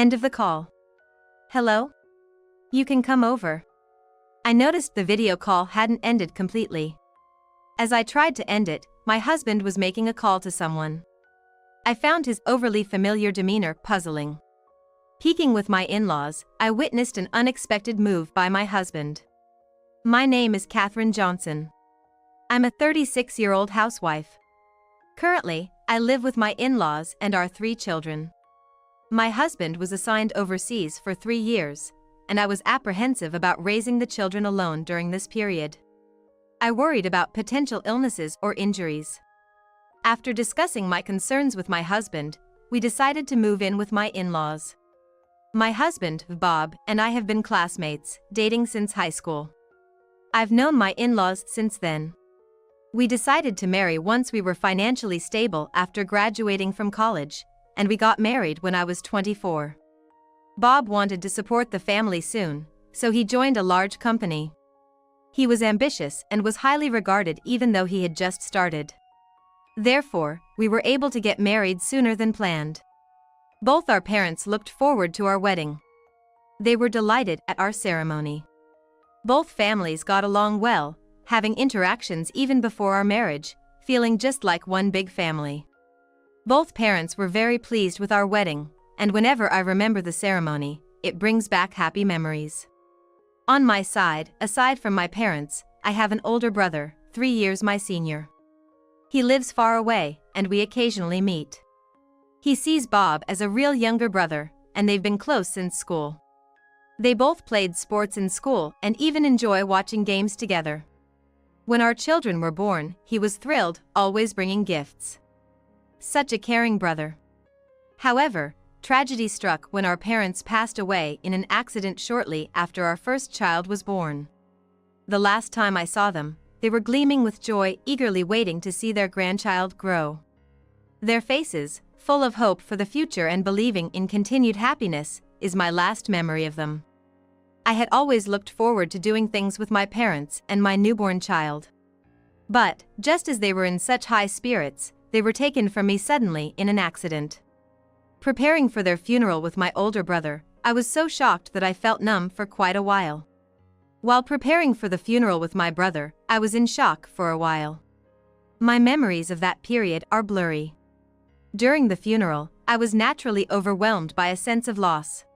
End of the call. Hello? You can come over. I noticed the video call hadn't ended completely. As I tried to end it, my husband was making a call to someone. I found his overly familiar demeanor puzzling. Peeking with my in-laws, I witnessed an unexpected move by my husband. My name is Catherine Johnson. I'm a 36-year-old housewife. Currently, I live with my in-laws and our 3 children. My husband was assigned overseas for 3 years, and I was apprehensive about raising the children alone during this period. I worried about potential illnesses or injuries. After discussing my concerns with my husband, we decided to move in with my in-laws. My husband, Bob, and I have been classmates, dating since high school. I've known my in-laws since then. We decided to marry once we were financially stable after graduating from college, and we got married when I was 24. Bob wanted to support the family soon, so he joined a large company. He was ambitious and was highly regarded even though he had just started. Therefore, we were able to get married sooner than planned. Both our parents looked forward to our wedding. They were delighted at our ceremony. Both families got along well, having interactions even before our marriage, feeling just like one big family. Both parents were very pleased with our wedding, and whenever I remember the ceremony, it brings back happy memories. On my side, aside from my parents, I have an older brother, 3 years my senior. He lives far away, and we occasionally meet. He sees Bob as a real younger brother, and they've been close since school. They both played sports in school and even enjoy watching games together. When our children were born, he was thrilled, always bringing gifts. Such a caring brother. However, tragedy struck when our parents passed away in an accident shortly after our first child was born. The last time I saw them, they were gleaming with joy, eagerly waiting to see their grandchild grow. Their faces, full of hope for the future and believing in continued happiness, is my last memory of them. I had always looked forward to doing things with my parents and my newborn child. But, just as they were in such high spirits, they were taken from me suddenly in an accident. Preparing for their funeral with my older brother, I was so shocked that I felt numb for quite a while. While preparing for the funeral with my brother, I was in shock for a while. My memories of that period are blurry. During the funeral, I was naturally overwhelmed by a sense of loss.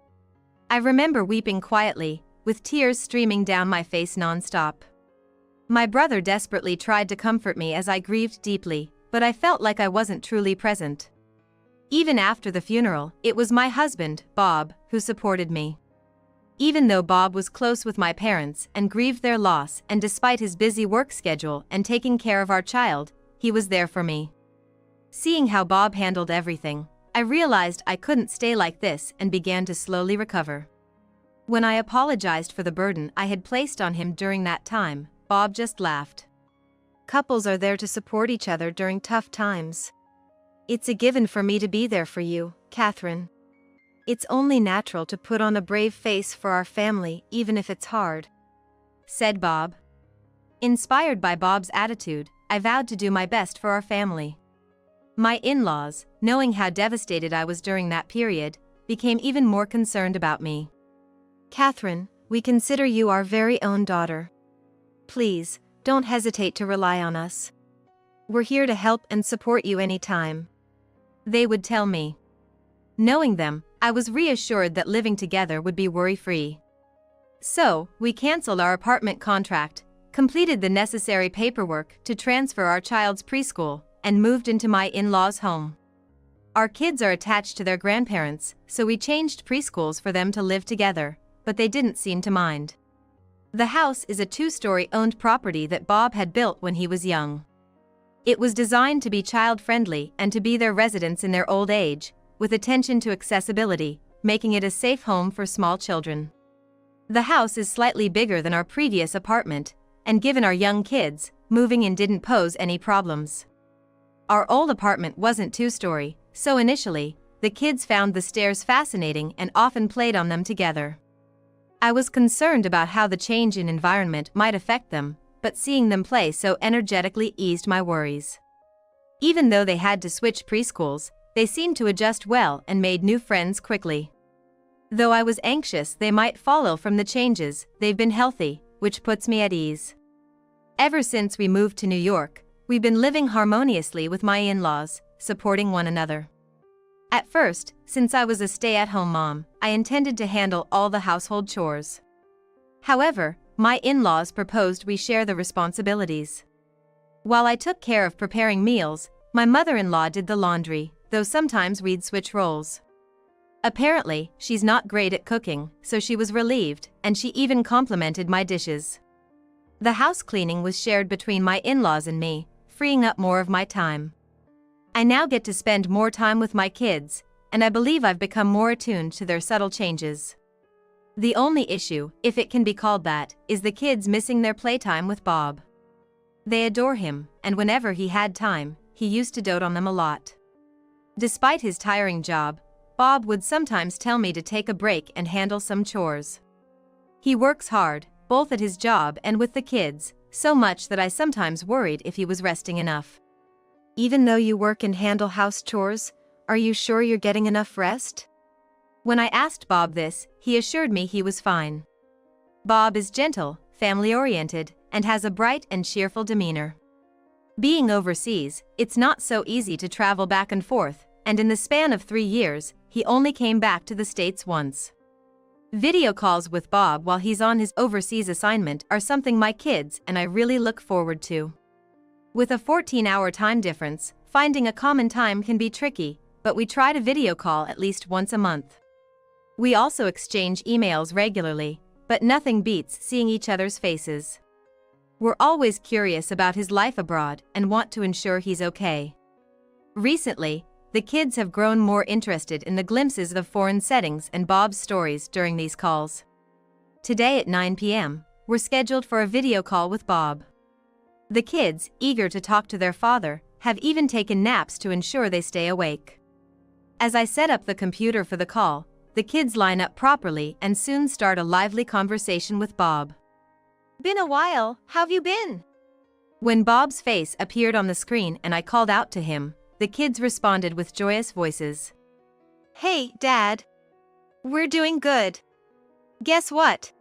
I remember weeping quietly, with tears streaming down my face non-stop. My brother desperately tried to comfort me as I grieved deeply, but I felt like I wasn't truly present. Even after the funeral, it was my husband, Bob, who supported me. Even though Bob was close with my parents and grieved their loss, and despite his busy work schedule and taking care of our child, he was there for me. Seeing how Bob handled everything, I realized I couldn't stay like this and began to slowly recover. When I apologized for the burden I had placed on him during that time, Bob just laughed. Couples are there to support each other during tough times. It's a given for me to be there for you, Catherine. It's only natural to put on a brave face for our family even if it's hard," said Bob. Inspired by Bob's attitude, I vowed to do my best for our family. My in-laws, knowing how devastated I was during that period, became even more concerned about me. "Catherine, we consider you our very own daughter. Please, don't hesitate to rely on us. We're here to help and support you anytime," they would tell me. Knowing them, I was reassured that living together would be worry-free. So, we canceled our apartment contract, completed the necessary paperwork to transfer our child's preschool, and moved into my in-laws' home. Our kids are attached to their grandparents, so we changed preschools for them to live together, but they didn't seem to mind. The house is a 2-story owned property that Bob had built when he was young. It was designed to be child-friendly and to be their residence in their old age, with attention to accessibility, making it a safe home for small children. The house is slightly bigger than our previous apartment, and given our young kids, moving in didn't pose any problems. Our old apartment wasn't 2-story, so initially, the kids found the stairs fascinating and often played on them together. I was concerned about how the change in environment might affect them, but seeing them play so energetically eased my worries. Even though they had to switch preschools, they seemed to adjust well and made new friends quickly. Though I was anxious they might follow from the changes, they've been healthy, which puts me at ease. Ever since we moved to New York, we've been living harmoniously with my in-laws, supporting one another. At first, since I was a stay-at-home mom, I intended to handle all the household chores. However, my in-laws proposed we share the responsibilities. While I took care of preparing meals, my mother-in-law did the laundry, though sometimes we'd switch roles. Apparently, she's not great at cooking, so she was relieved, and she even complimented my dishes. The house cleaning was shared between my in-laws and me, freeing up more of my time. I now get to spend more time with my kids, and I believe I've become more attuned to their subtle changes. The only issue, if it can be called that, is the kids missing their playtime with Bob. They adore him, and whenever he had time, he used to dote on them a lot. Despite his tiring job, Bob would sometimes tell me to take a break and handle some chores. He works hard, both at his job and with the kids, so much that I sometimes worried if he was resting enough. Even though you work and handle house chores, are you sure you're getting enough rest? When I asked Bob this, he assured me he was fine. Bob is gentle, family-oriented, and has a bright and cheerful demeanor. Being overseas, it's not so easy to travel back and forth, and in the span of 3 years, he only came back to the States once. Video calls with Bob while he's on his overseas assignment are something my kids and I really look forward to. With a 14-hour time difference, finding a common time can be tricky, but we try to video call at least once a month. We also exchange emails regularly, but nothing beats seeing each other's faces. We're always curious about his life abroad and want to ensure he's okay. Recently, the kids have grown more interested in the glimpses of foreign settings and Bob's stories during these calls. Today at 9 p.m., we're scheduled for a video call with Bob. The kids, eager to talk to their father, have even taken naps to ensure they stay awake. As I set up the computer for the call, the kids line up properly and soon start a lively conversation with Bob. "Been a while, how've you been?" When Bob's face appeared on the screen and I called out to him, the kids responded with joyous voices. "Hey, Dad. We're doing good. Guess what?"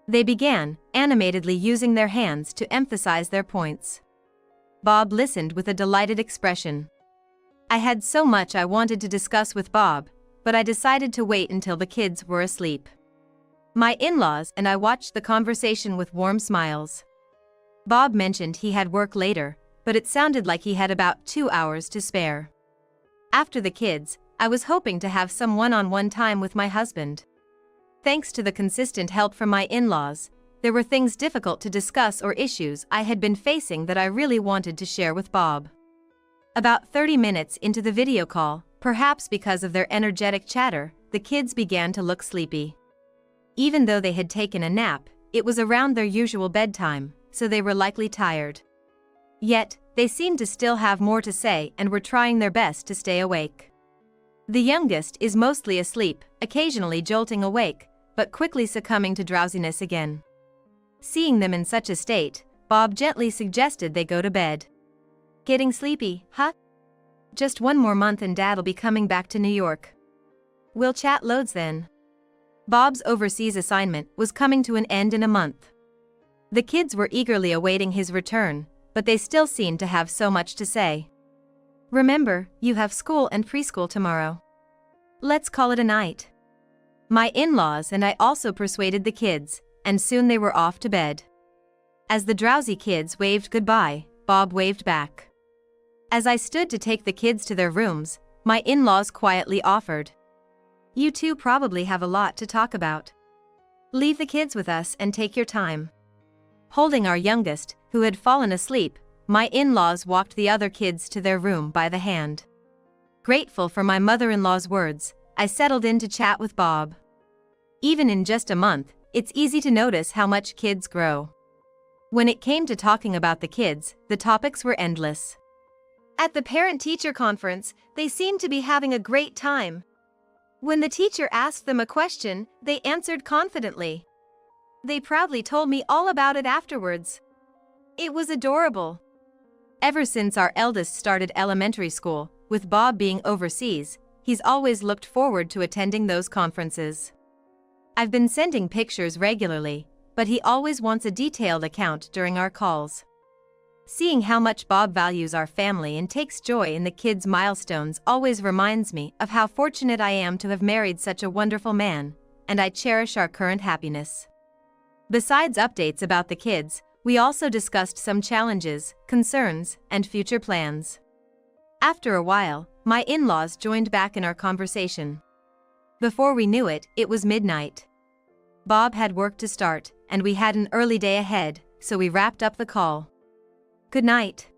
They began, animatedly using their hands to emphasize their points. Bob listened with a delighted expression. I had so much I wanted to discuss with Bob, but I decided to wait until the kids were asleep. My in-laws and I watched the conversation with warm smiles. Bob mentioned he had work later, but it sounded like he had about 2 hours to spare. After the kids, I was hoping to have some one-on-one time with my husband. Thanks to the consistent help from my in-laws, there were things difficult to discuss or issues I had been facing that I really wanted to share with Bob. About 30 minutes into the video call, perhaps because of their energetic chatter, the kids began to look sleepy. Even though they had taken a nap, it was around their usual bedtime, so they were likely tired. Yet, they seemed to still have more to say and were trying their best to stay awake. The youngest is mostly asleep, occasionally jolting awake, but quickly succumbing to drowsiness again. Seeing them in such a state, Bob gently suggested they go to bed. "Getting sleepy, huh? Just 1 more month and Dad'll be coming back to New York. We'll chat loads then." Bob's overseas assignment was coming to an end in a month. The kids were eagerly awaiting his return, but they still seemed to have so much to say. "Remember, you have school and preschool tomorrow. Let's call it a night." My in-laws and I also persuaded the kids, and soon they were off to bed. As the drowsy kids waved goodbye, Bob waved back. As I stood to take the kids to their rooms, my in-laws quietly offered, "You two probably have a lot to talk about. Leave the kids with us and take your time." Holding our youngest, who had fallen asleep, my in-laws walked the other kids to their room by the hand. Grateful for my mother-in-law's words, I settled in to chat with Bob. Even in just a month, it's easy to notice how much kids grow. When it came to talking about the kids, the topics were endless. At the parent-teacher conference, they seemed to be having a great time. When the teacher asked them a question, they answered confidently. They proudly told me all about it afterwards. It was adorable. Ever since our eldest started elementary school, with Bob being overseas, he's always looked forward to attending those conferences. I've been sending pictures regularly, but he always wants a detailed account during our calls. Seeing how much Bob values our family and takes joy in the kids' milestones always reminds me of how fortunate I am to have married such a wonderful man, and I cherish our current happiness. Besides updates about the kids, we also discussed some challenges, concerns, and future plans. After a while, my in-laws joined back in our conversation. Before we knew it, it was midnight. Bob had work to start, and we had an early day ahead, so we wrapped up the call. "Good night.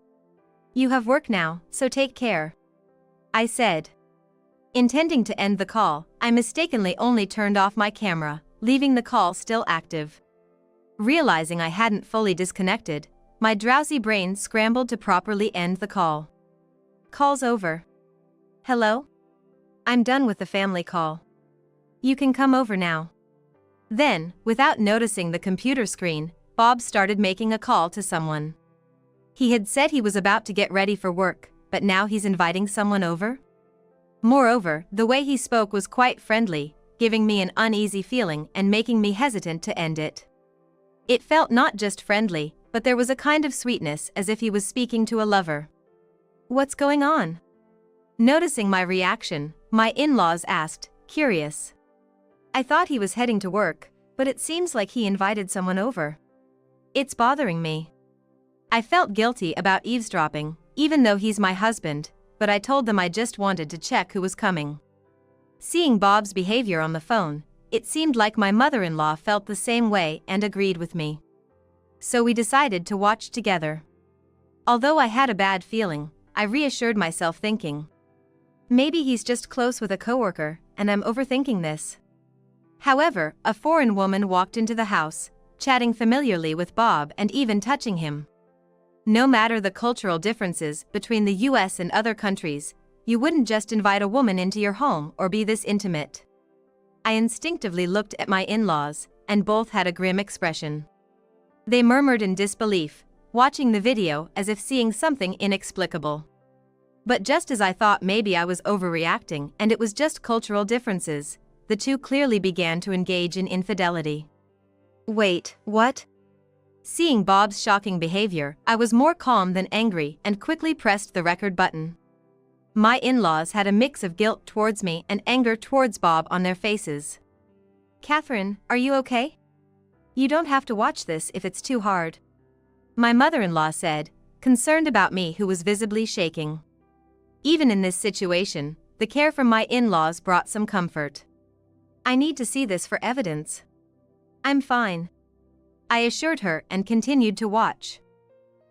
You have work now, so take care," I said. Intending to end the call, I mistakenly only turned off my camera, leaving the call still active. Realizing I hadn't fully disconnected, my drowsy brain scrambled to properly end the call. "Call's over. Hello? I'm done with the family call. You can come over now." Then, without noticing the computer screen, Bob started making a call to someone. He had said he was about to get ready for work, but now he's inviting someone over? Moreover, the way he spoke was quite friendly, giving me an uneasy feeling and making me hesitant to end it. It felt not just friendly, but there was a kind of sweetness as if he was speaking to a lover. "What's going on?" Noticing my reaction, my in-laws asked, curious. "I thought he was heading to work, but it seems like he invited someone over. It's bothering me." I felt guilty about eavesdropping, even though he's my husband, but I told them I just wanted to check who was coming. Seeing Bob's behavior on the phone, it seemed like my mother-in-law felt the same way and agreed with me. So we decided to watch together. Although I had a bad feeling, I reassured myself thinking, maybe he's just close with a coworker, and I'm overthinking this. However, a foreign woman walked into the house, chatting familiarly with Bob and even touching him. No matter the cultural differences between the US and other countries, you wouldn't just invite a woman into your home or be this intimate. I instinctively looked at my in-laws, and both had a grim expression. They murmured in disbelief, watching the video as if seeing something inexplicable. But just as I thought maybe I was overreacting and it was just cultural differences, the two clearly began to engage in infidelity. "Wait, what?" Seeing Bob's shocking behavior, I was more calm than angry and quickly pressed the record button. My in-laws had a mix of guilt towards me and anger towards Bob on their faces. "Catherine, are you okay? You don't have to watch this if it's too hard," my mother-in-law said, concerned about me who was visibly shaking. Even in this situation, the care from my in-laws brought some comfort. "I need to see this for evidence." "I'm fine," I assured her and continued to watch.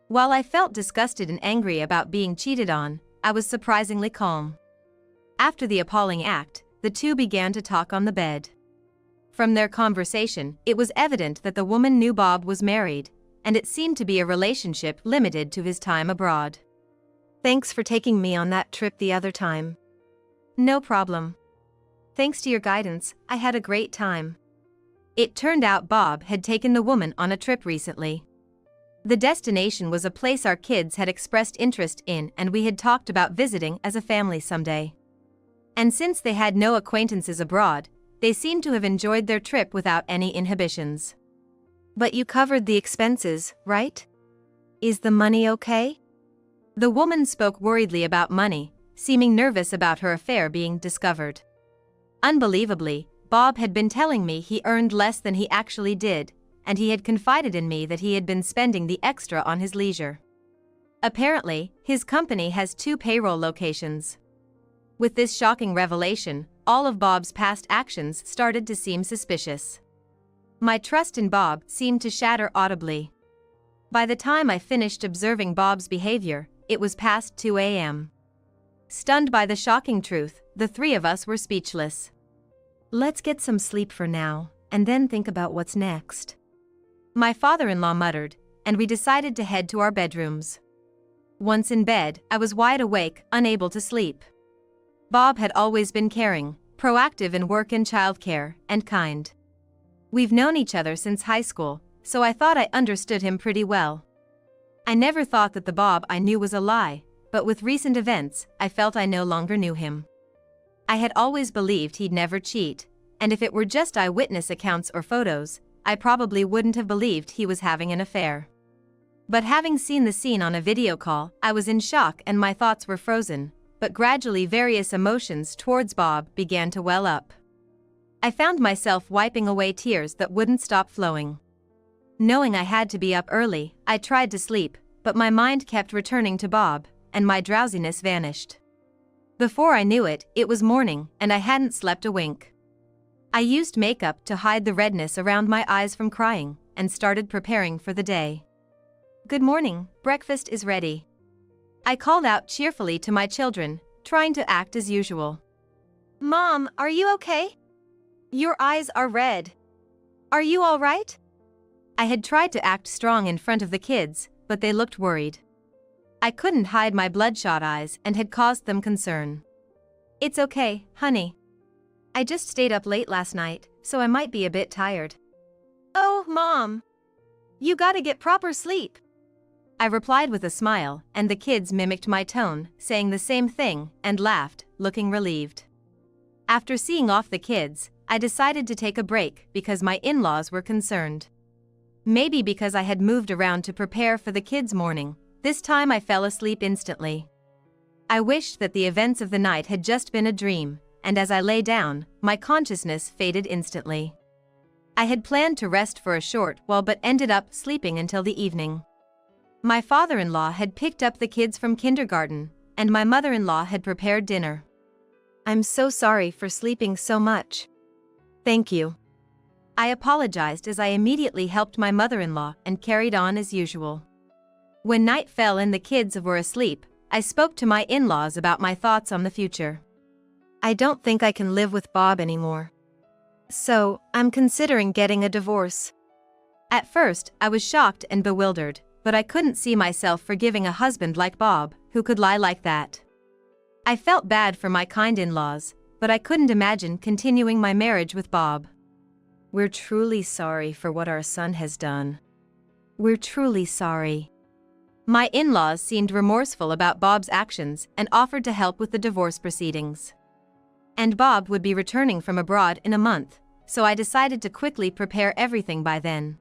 While I felt disgusted and angry about being cheated on, I was surprisingly calm. After the appalling act, the two began to talk on the bed. From their conversation, it was evident that the woman knew Bob was married, and it seemed to be a relationship limited to his time abroad. "Thanks for taking me on that trip the other time." "No problem. Thanks to your guidance, I had a great time." It turned out Bob had taken the woman on a trip recently. The destination was a place our kids had expressed interest in and we had talked about visiting as a family someday. And since they had no acquaintances abroad, they seemed to have enjoyed their trip without any inhibitions. "But you covered the expenses, right? Is the money okay?" The woman spoke worriedly about money, seeming nervous about her affair being discovered. Unbelievably, Bob had been telling me he earned less than he actually did, and he had confided in me that he had been spending the extra on his leisure. Apparently, his company has 2 payroll locations. With this shocking revelation, all of Bob's past actions started to seem suspicious. My trust in Bob seemed to shatter audibly. By the time I finished observing Bob's behavior, it was past 2 a.m. Stunned by the shocking truth, the 3 of us were speechless. "Let's get some sleep for now, and then think about what's next," my father-in-law muttered, and we decided to head to our bedrooms. Once in bed, I was wide awake, unable to sleep. Bob had always been caring, proactive in work and childcare, and kind. We've known each other since high school, so I thought I understood him pretty well. I never thought that the Bob I knew was a lie, but with recent events, I felt I no longer knew him. I had always believed he'd never cheat, and if it were just eyewitness accounts or photos, I probably wouldn't have believed he was having an affair. But having seen the scene on a video call, I was in shock and my thoughts were frozen, but gradually various emotions towards Bob began to well up. I found myself wiping away tears that wouldn't stop flowing. Knowing I had to be up early, I tried to sleep, but my mind kept returning to Bob, and my drowsiness vanished. Before I knew it, it was morning, and I hadn't slept a wink. I used makeup to hide the redness around my eyes from crying, and started preparing for the day. "Good morning, breakfast is ready." I called out cheerfully to my children, trying to act as usual. "Mom, are you okay? Your eyes are red. Are you all right?" I had tried to act strong in front of the kids, but they looked worried. I couldn't hide my bloodshot eyes and had caused them concern. "It's okay, honey. I just stayed up late last night, so I might be a bit tired." "Oh, Mom. You gotta get proper sleep." I replied with a smile, and the kids mimicked my tone, saying the same thing, and laughed, looking relieved. After seeing off the kids, I decided to take a break because my in-laws were concerned. Maybe because I had moved around to prepare for the kids' morning, this time I fell asleep instantly. I wished that the events of the night had just been a dream, and as I lay down, my consciousness faded instantly. I had planned to rest for a short while but ended up sleeping until the evening. My father-in-law had picked up the kids from kindergarten, and my mother-in-law had prepared dinner. "I'm so sorry for sleeping so much." "Thank you." I apologized as I immediately helped my mother-in-law and carried on as usual. When night fell and the kids were asleep, I spoke to my in-laws about my thoughts on the future. "I don't think I can live with Bob anymore. So, I'm considering getting a divorce." At first, I was shocked and bewildered, but I couldn't see myself forgiving a husband like Bob, who could lie like that. I felt bad for my kind in-laws, but I couldn't imagine continuing my marriage with Bob. "We're truly sorry for what our son has done. We're truly sorry." My in-laws seemed remorseful about Bob's actions and offered to help with the divorce proceedings. And Bob would be returning from abroad in a month, so I decided to quickly prepare everything by then.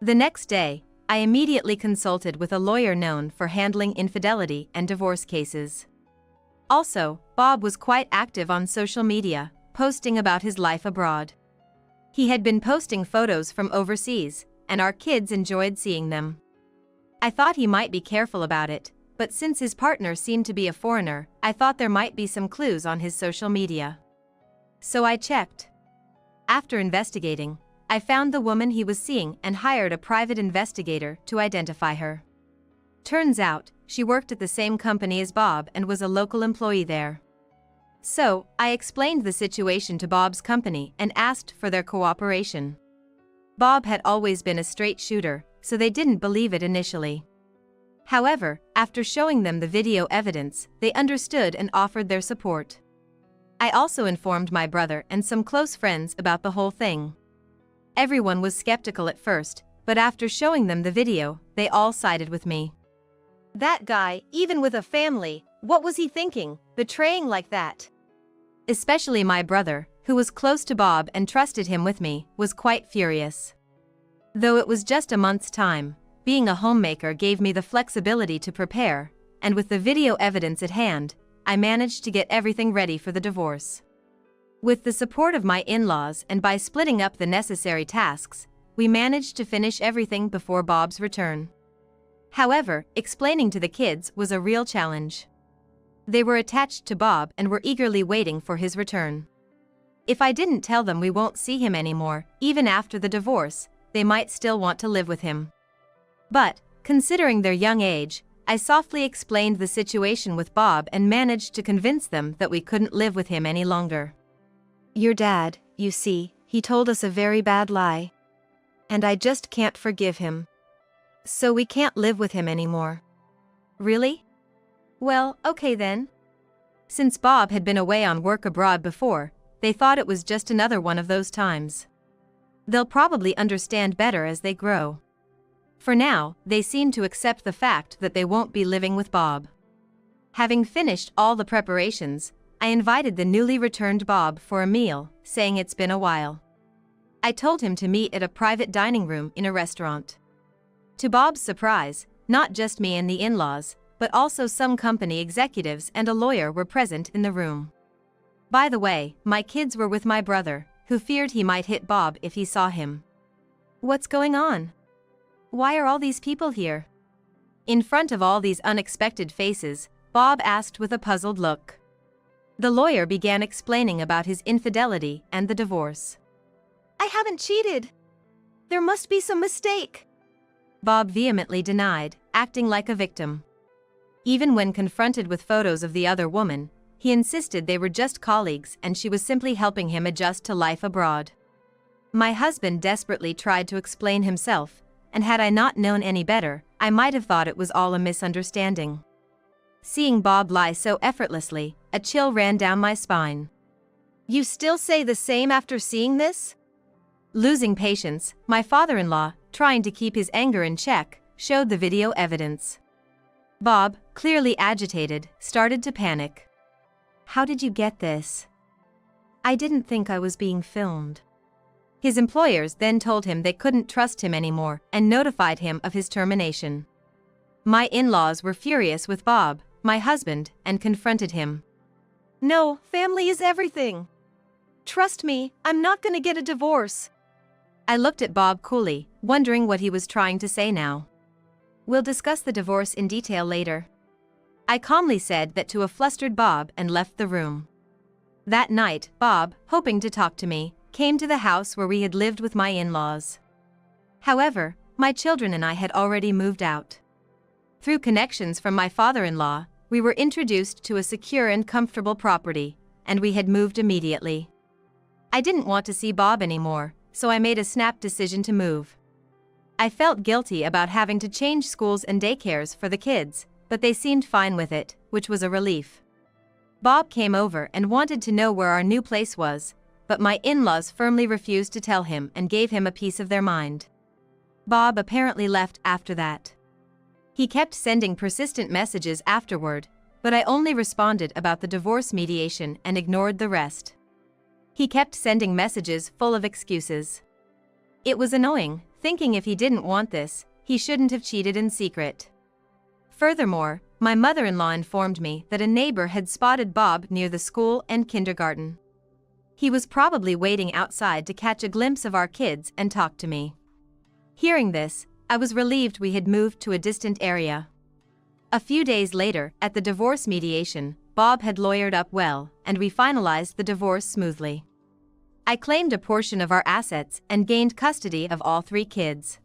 The next day, I immediately consulted with a lawyer known for handling infidelity and divorce cases. Also, Bob was quite active on social media, posting about his life abroad. He had been posting photos from overseas, and our kids enjoyed seeing them. I thought he might be careful about it, but since his partner seemed to be a foreigner, I thought there might be some clues on his social media. So I checked. After investigating, I found the woman he was seeing and hired a private investigator to identify her. Turns out, she worked at the same company as Bob and was a local employee there. So, I explained the situation to Bob's company and asked for their cooperation. Bob had always been a straight shooter, so they didn't believe it initially. However, after showing them the video evidence, they understood and offered their support. I also informed my brother and some close friends about the whole thing. Everyone was skeptical at first, but after showing them the video, they all sided with me. "That guy, even with a family, what was he thinking, betraying like that?" Especially my brother, who was close to Bob and trusted him with me, was quite furious. Though it was just a month's time, being a homemaker gave me the flexibility to prepare, and with the video evidence at hand, I managed to get everything ready for the divorce. With the support of my in-laws and by splitting up the necessary tasks, we managed to finish everything before Bob's return. However, explaining to the kids was a real challenge. They were attached to Bob and were eagerly waiting for his return. If I didn't tell them we won't see him anymore, even after the divorce, they might still want to live with him. But, considering their young age, I softly explained the situation with Bob and managed to convince them that we couldn't live with him any longer. "Your dad, you see, he told us a very bad lie. And I just can't forgive him. So we can't live with him anymore." "Really? Well, okay then." Since Bob had been away on work abroad before, they thought it was just another one of those times. They'll probably understand better as they grow. For now, they seem to accept the fact that they won't be living with Bob. Having finished all the preparations, I invited the newly returned Bob for a meal, saying it's been a while. I told him to meet at a private dining room in a restaurant. To Bob's surprise, not just me and the in-laws, but also some company executives and a lawyer were present in the room. By the way, my kids were with my brother, who feared he might hit Bob if he saw him. What's going on? Why are all these people here? In front of all these unexpected faces, Bob asked with a puzzled look. The lawyer began explaining about his infidelity and the divorce. I haven't cheated. There must be some mistake. Bob vehemently denied, acting like a victim. Even when confronted with photos of the other woman, he insisted they were just colleagues and she was simply helping him adjust to life abroad. My husband desperately tried to explain himself, and had I not known any better, I might have thought it was all a misunderstanding. Seeing Bob lie so effortlessly, a chill ran down my spine. You still say the same after seeing this? Losing patience, my father-in-law, trying to keep his anger in check, showed the video evidence. Bob, clearly agitated, started to panic. How did you get this? I didn't think I was being filmed. His employers then told him they couldn't trust him anymore and notified him of his termination. My in-laws were furious with Bob, my husband, and confronted him. No, family is everything. Trust me, I'm not gonna get a divorce. I looked at Bob coolly, wondering what he was trying to say now. We'll discuss the divorce in detail later. I calmly said that to a flustered Bob and left the room. That night, Bob, hoping to talk to me, came to the house where we had lived with my in-laws. However, my children and I had already moved out. Through connections from my father-in-law, we were introduced to a secure and comfortable property, and we had moved immediately. I didn't want to see Bob anymore, so I made a snap decision to move. I felt guilty about having to change schools and daycares for the kids, but they seemed fine with it, which was a relief. Bob came over and wanted to know where our new place was, but my in-laws firmly refused to tell him and gave him a piece of their mind. Bob apparently left after that. He kept sending persistent messages afterward, but I only responded about the divorce mediation and ignored the rest. He kept sending messages full of excuses. It was annoying, thinking if he didn't want this, he shouldn't have cheated in secret. Furthermore, my mother-in-law informed me that a neighbor had spotted Bob near the school and kindergarten. He was probably waiting outside to catch a glimpse of our kids and talk to me. Hearing this, I was relieved we had moved to a distant area. A few days later, at the divorce mediation, Bob had lawyered up well, and we finalized the divorce smoothly. I claimed a portion of our assets and gained custody of all 3 kids.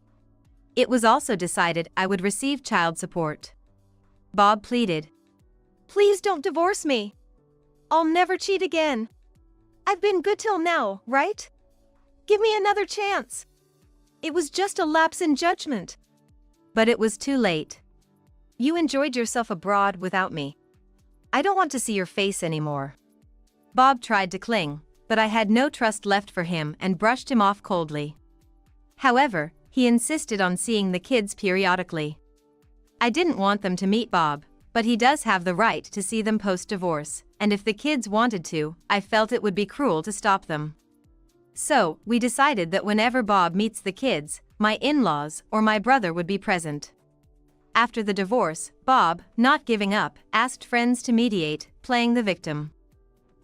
It was also decided I would receive child support. Bob pleaded. Please don't divorce me. I'll never cheat again. I've been good till now, right? Give me another chance. It was just a lapse in judgment. But it was too late. You enjoyed yourself abroad without me. I don't want to see your face anymore. Bob tried to cling, but I had no trust left for him and brushed him off coldly. However, he insisted on seeing the kids periodically. I didn't want them to meet Bob, but he does have the right to see them post-divorce, and if the kids wanted to, I felt it would be cruel to stop them. So, we decided that whenever Bob meets the kids, my in-laws or my brother would be present. After the divorce, Bob, not giving up, asked friends to mediate, playing the victim.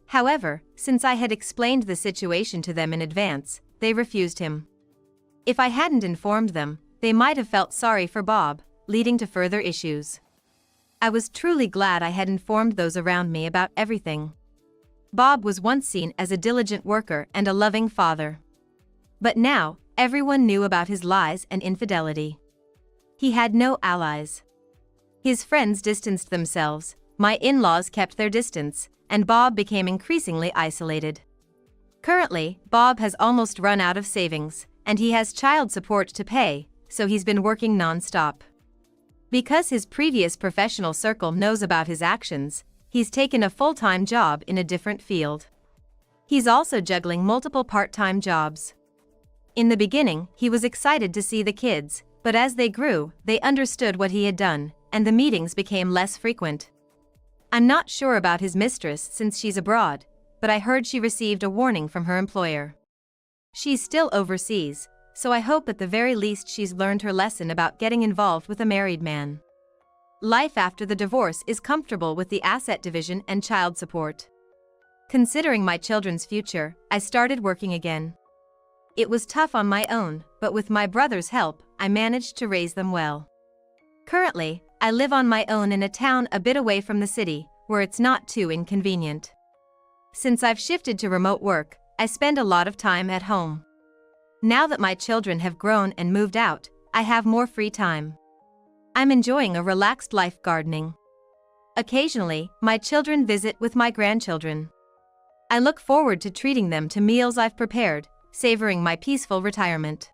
However, since I had explained the situation to them in advance, they refused him. If I hadn't informed them, they might have felt sorry for Bob, leading to further issues. I was truly glad I had informed those around me about everything. Bob was once seen as a diligent worker and a loving father. But now, everyone knew about his lies and infidelity. He had no allies. His friends distanced themselves, my in-laws kept their distance, and Bob became increasingly isolated. Currently, Bob has almost run out of savings, and he has child support to pay, so he's been working non-stop. Because his previous professional circle knows about his actions, he's taken a full-time job in a different field. He's also juggling multiple part-time jobs. In the beginning, he was excited to see the kids, but as they grew, they understood what he had done, and the meetings became less frequent. I'm not sure about his mistress since she's abroad, but I heard she received a warning from her employer. She's still overseas, so I hope at the very least she's learned her lesson about getting involved with a married man. Life after the divorce is comfortable with the asset division and child support. Considering my children's future, I started working again. It was tough on my own, but with my brother's help, I managed to raise them well. Currently, I live on my own in a town a bit away from the city, where it's not too inconvenient. Since I've shifted to remote work, I spend a lot of time at home. Now that my children have grown and moved out, I have more free time. I'm enjoying a relaxed life gardening. Occasionally, my children visit with my grandchildren. I look forward to treating them to meals I've prepared, savoring my peaceful retirement.